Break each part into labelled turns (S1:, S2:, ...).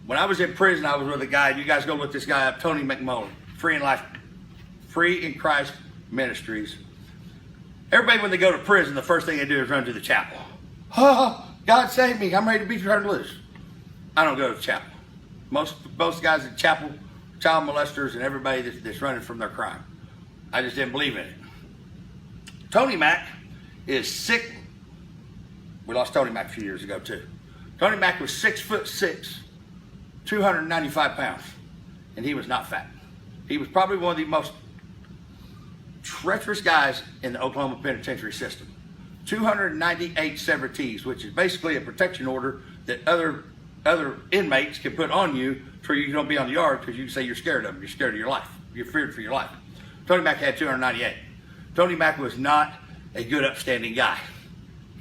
S1: When I was in prison, I was with a guy. You guys go look this guy up, Tony McMullen, Free in Christ Ministries. Everybody, when they go to prison, the first thing they do is run to the chapel. Oh, God save me! I'm ready to be turned loose. I don't go to the chapel. Most guys in chapel, child molesters, and everybody that's running from their crime. I just didn't believe in it. Tony Mack is sick. We lost Tony Mack a few years ago too. Tony Mack was 6'6", 295 pounds, and he was not fat. He was probably one of the most treacherous guys in the Oklahoma penitentiary system. 298 severed teeth, which is basically a protection order that other inmates can put on you so you don't be on the yard because you can say you're scared of them. You're scared of your life. You're feared for your life. Tony Mack had 298. Tony Mack was not a good, upstanding guy.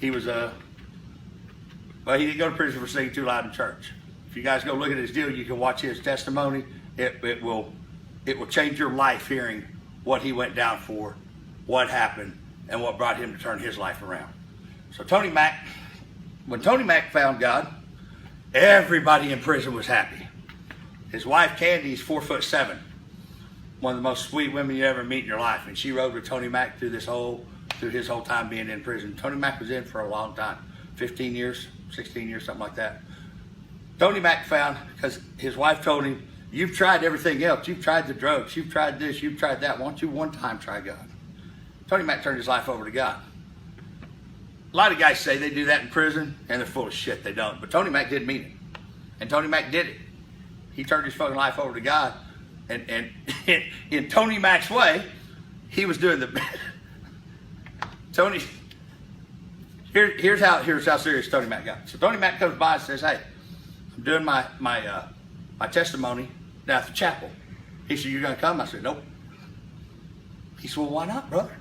S1: He was he didn't go to prison for singing too loud in church. If you guys go look at his deal, you can watch his testimony. It will change your life hearing what he went down for, what happened, and what brought him to turn his life around. So Tony Mack, when Tony Mack found God, everybody in prison was happy. His wife Candy is 4'7", one of the most sweet women you ever meet in your life, and she rode with Tony Mack through his whole time being in prison. Tony Mack was in for a long time, 15 years, 16 years, something like that. Tony Mack found, because his wife told him, you've tried everything else. You've tried the drugs. You've tried this. You've tried that. Why don't you one time try God? Tony Mack turned his life over to God. A lot of guys say they do that in prison, and they're full of shit. They don't. But Tony Mack didn't mean it. And Tony Mack did it. He turned his fucking life over to God. And in Tony Mack's way, he was doing the... Tony... Here's how serious Tony Mack got. So Tony Mack comes by and says, hey, I'm doing my testimony down at the chapel. He said, you're going to come? I said, nope. He said, well, why not, brother?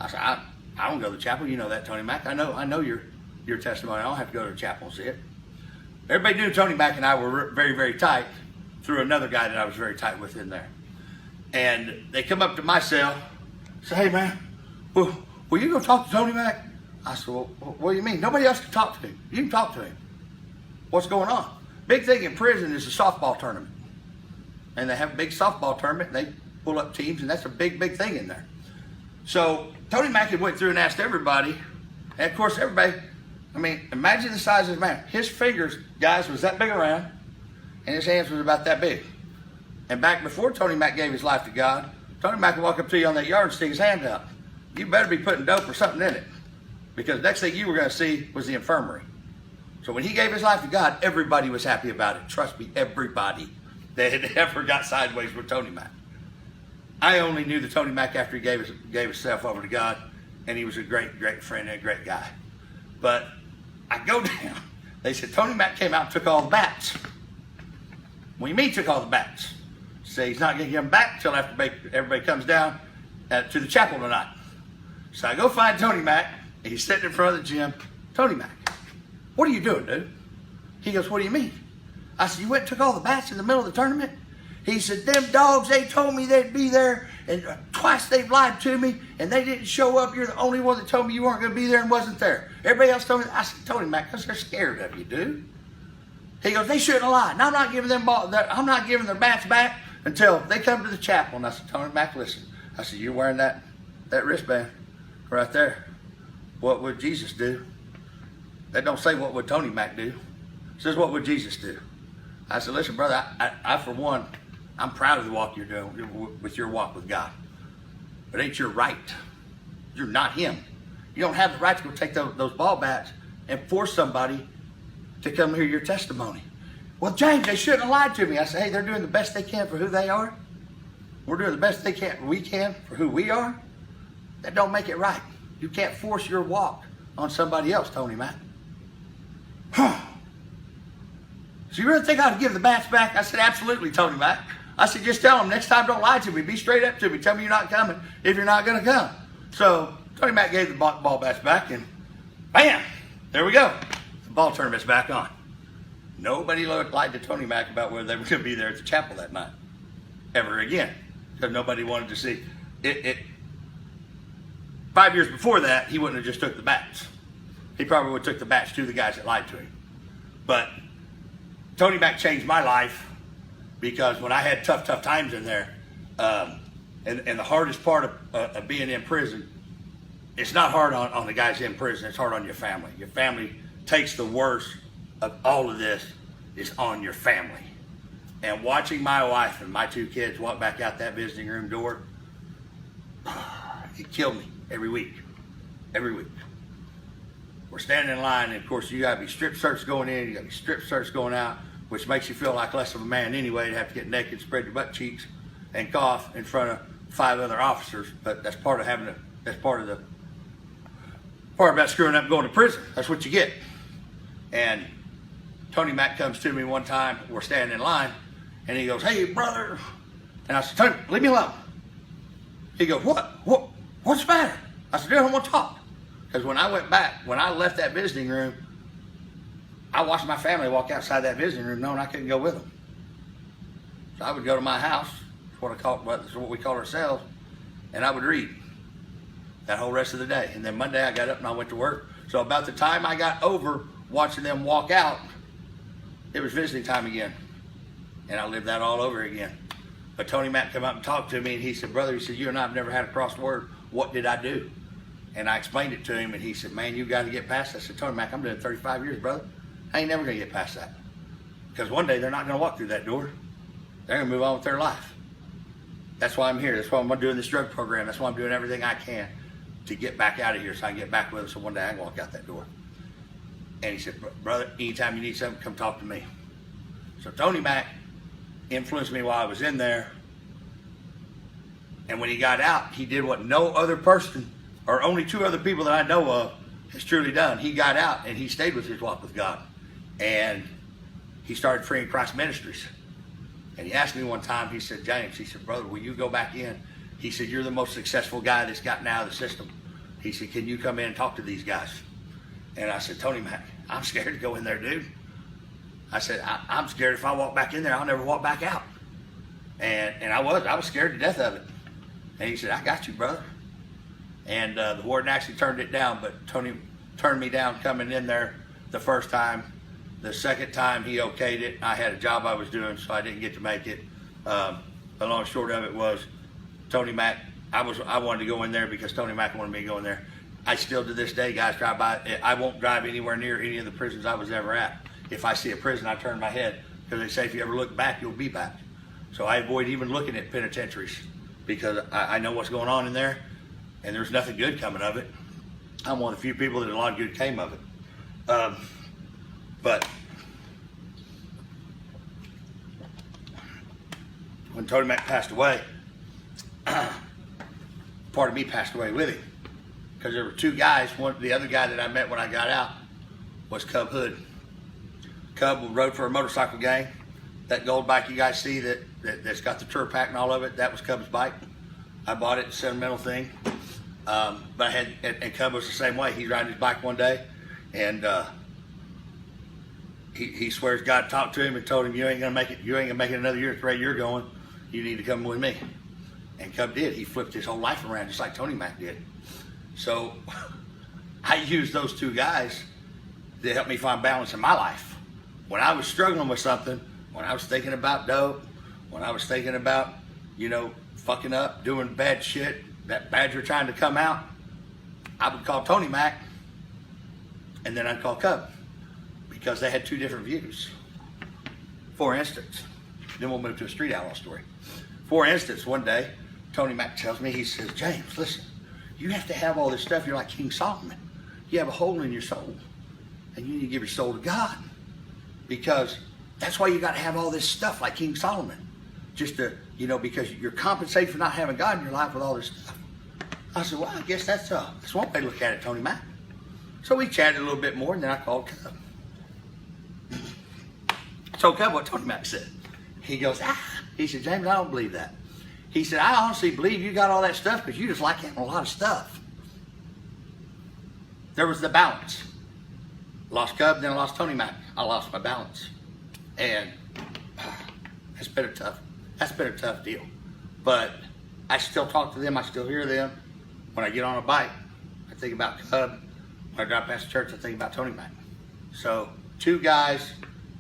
S1: I said, I don't go to the chapel. You know that, Tony Mack. I know your testimony. I don't have to go to the chapel and see it. Everybody knew Tony Mack and I were very, very tight through another guy that I was very tight with in there. And they come up to my cell, say, hey, man, will you go talk to Tony Mack? I said, well, what do you mean? Nobody else can talk to him. You can talk to him. What's going on? Big thing in prison is a softball tournament. And they have a big softball tournament, and they pull up teams, and that's a big, big thing in there. So Tony Mack went through and asked everybody, and of course everybody, I mean, imagine the size of his man. His fingers, guys, was that big around, and his hands was about that big. And back before Tony Mack gave his life to God, Tony Mack would walk up to you on that yard and stick his hand out. You better be putting dope or something in it, because next thing you were going to see was the infirmary. So when he gave his life to God, everybody was happy about it. Trust me, everybody that had ever got sideways with Tony Mack. I only knew the Tony Mack after he gave himself over to God, and he was a great, great friend and a great guy. But I go down. They said, Tony Mack came out and took all the bats. What do you mean took all the bats? Say he's not going to give them back until after everybody comes down to the chapel tonight. So I go find Tony Mack, and he's sitting in front of the gym. Tony Mack, what are you doing, dude? He goes, what do you mean? I said, you went and took all the bats in the middle of the tournament? He said, them dogs, they told me they'd be there, and twice they've lied to me, and they didn't show up. You're the only one that told me you weren't going to be there and wasn't there. Everybody else told me. I said, Tony Mack, because they're scared of you, dude. He goes, they shouldn't have lied. And I'm not giving their bats back until they come to the chapel. And I said, Tony Mack, listen. I said, you're wearing that wristband right there. What would Jesus do? That don't say what would Tony Mack do. It says what would Jesus do. I said, listen, brother, I for one, I'm proud of the walk you're doing with your walk with God. But it ain't your right. You're not him. You don't have the right to go take those ball bats and force somebody to come hear your testimony. Well, James, they shouldn't have lied to me. I said, hey, they're doing the best they can for who they are. We're doing the best we can for who we are. That don't make it right. You can't force your walk on somebody else, Tony Mack. So you really think I ought to give the bats back? I said, absolutely, Tony Mack. I said, just tell them next time, don't lie to me. Be straight up to me. Tell me you're not coming if you're not going to come. So Tony Mack gave the ball bats back, and bam, there we go. The ball tournament's back on. Nobody lied to Tony Mack about whether they were going to be there at the chapel that night ever again, because nobody wanted to see it. 5 years before that, he wouldn't have just took the bats. He probably would have took the bats to the guys that lied to him. But Tony Mack changed my life because when I had tough times in there, and the hardest part of being in prison, it's not hard on the guys in prison, it's hard on your family. Your family takes the worst of all of this is on your family. And watching my wife and my 2 kids walk back out that visiting room door, it killed me every week. Every week. We're standing in line, and of course you gotta be strip search going in, you gotta be strip search going out, which makes you feel like less of a man anyway, to have to get naked, spread your butt cheeks, and cough in front of 5 other officers. But that's part of having that's part about screwing up and going to prison. That's what you get. And Tony Mack comes to me one time, we're standing in line, and he goes, "Hey, brother." And I said, "Tony, leave me alone." He goes, What's the matter?" I said, "Dude, I don't want to talk." Because when I left that visiting room, I watched my family walk outside that visiting room knowing I couldn't go with them. So I would go to my house, that's what we call ourselves, and I would read that whole rest of the day. And then Monday I got up and I went to work. So about the time I got over watching them walk out, it was visiting time again. And I lived that all over again. But Tony Mack came up and talked to me, and he said, "Brother," he said, "you and I have never had a cross word. What did I do?" And I explained it to him, and he said, "Man, you got to get past that." I said, "Tony Mack, I'm doing 35 years, brother. I ain't never going to get past that. Because one day they're not going to walk through that door. They're going to move on with their life. That's why I'm here. That's why I'm doing this drug program. That's why I'm doing everything I can to get back out of here so I can get back with them so one day I can walk out that door." And he said, "Brother, anytime you need something, come talk to me." So Tony Mack influenced me while I was in there. And when he got out, he did what no other person, or only 2 other people that I know of, has truly done. He got out and he stayed with his walk with God. And he started Free in Christ Ministries. And he asked me one time, he said, "James," he said, "brother, will you go back in?" He said, "You're the most successful guy that's gotten out of the system." He said, "Can you come in and talk to these guys?" And I said, "Tony Mack, I'm scared to go in there, dude." I said, I'm scared if I walk back in there, I'll never walk back out. And I was scared to death of it. And he said, "I got you, brother." And the warden actually turned it down, but Tony turned me down coming in there the first time. The second time he okayed it. I had a job I was doing, so I didn't get to make it. The long and short of it was, Tony Mack, I wanted to go in there because Tony Mack wanted me to go in there. I still to this day, guys, drive by. I won't drive anywhere near any of the prisons I was ever at. If I see a prison, I turn my head, because they say if you ever look back, you'll be back. So I avoid even looking at penitentiaries because I know what's going on in there, and there's nothing good coming of it. I'm one of the few people that a lot of good came of it. But when Tony Mack passed away, part of me passed away with him, because there were 2 guys. The other guy that I met when I got out was Cub Hood. Cub rode for a motorcycle gang. That gold bike you guys see that's got the tour pack and all of it, that was Cub's bike. I bought it, sentimental thing. But and Cub was the same way. He's riding his bike one day, and he swears God talked to him and told him, "You ain't gonna make it. You ain't gonna make it another year at the rate you're going. You need to come with me." And Cub did. He flipped his whole life around just like Tony Mack did. So I used those 2 guys to help me find balance in my life. When I was struggling with something, when I was thinking about dope, when I was thinking about, fucking up, doing bad shit, that badger trying to come out, I would call Tony Mack, and then I'd call Cub, because they had 2 different views. For instance, then we'll move to a street outlaw story. For instance, one day, Tony Mack tells me, he says, "James, listen, you have to have all this stuff. You're like King Solomon. You have a hole in your soul, and you need to give your soul to God, because that's why you got to have all this stuff like King Solomon, just to, because you're compensating for not having God in your life with all this stuff." I said, "Well, I guess that's one way to look at it, Tony Mack." So we chatted a little bit more, and then I called Cub. So Cub, what Tony Mack said, he goes, he said, "James, I don't believe that." He said, "I honestly believe you got all that stuff because you just like having a lot of stuff." There was the balance. Lost Cub, then I lost Tony Mack. I lost my balance. And that's been a tough deal. But I still talk to them. I still hear them. When I get on a bike, I think about Cub. When I drive past the church, I think about Tony Mack. So 2 guys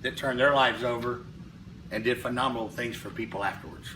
S1: that turned their lives over and did phenomenal things for people afterwards.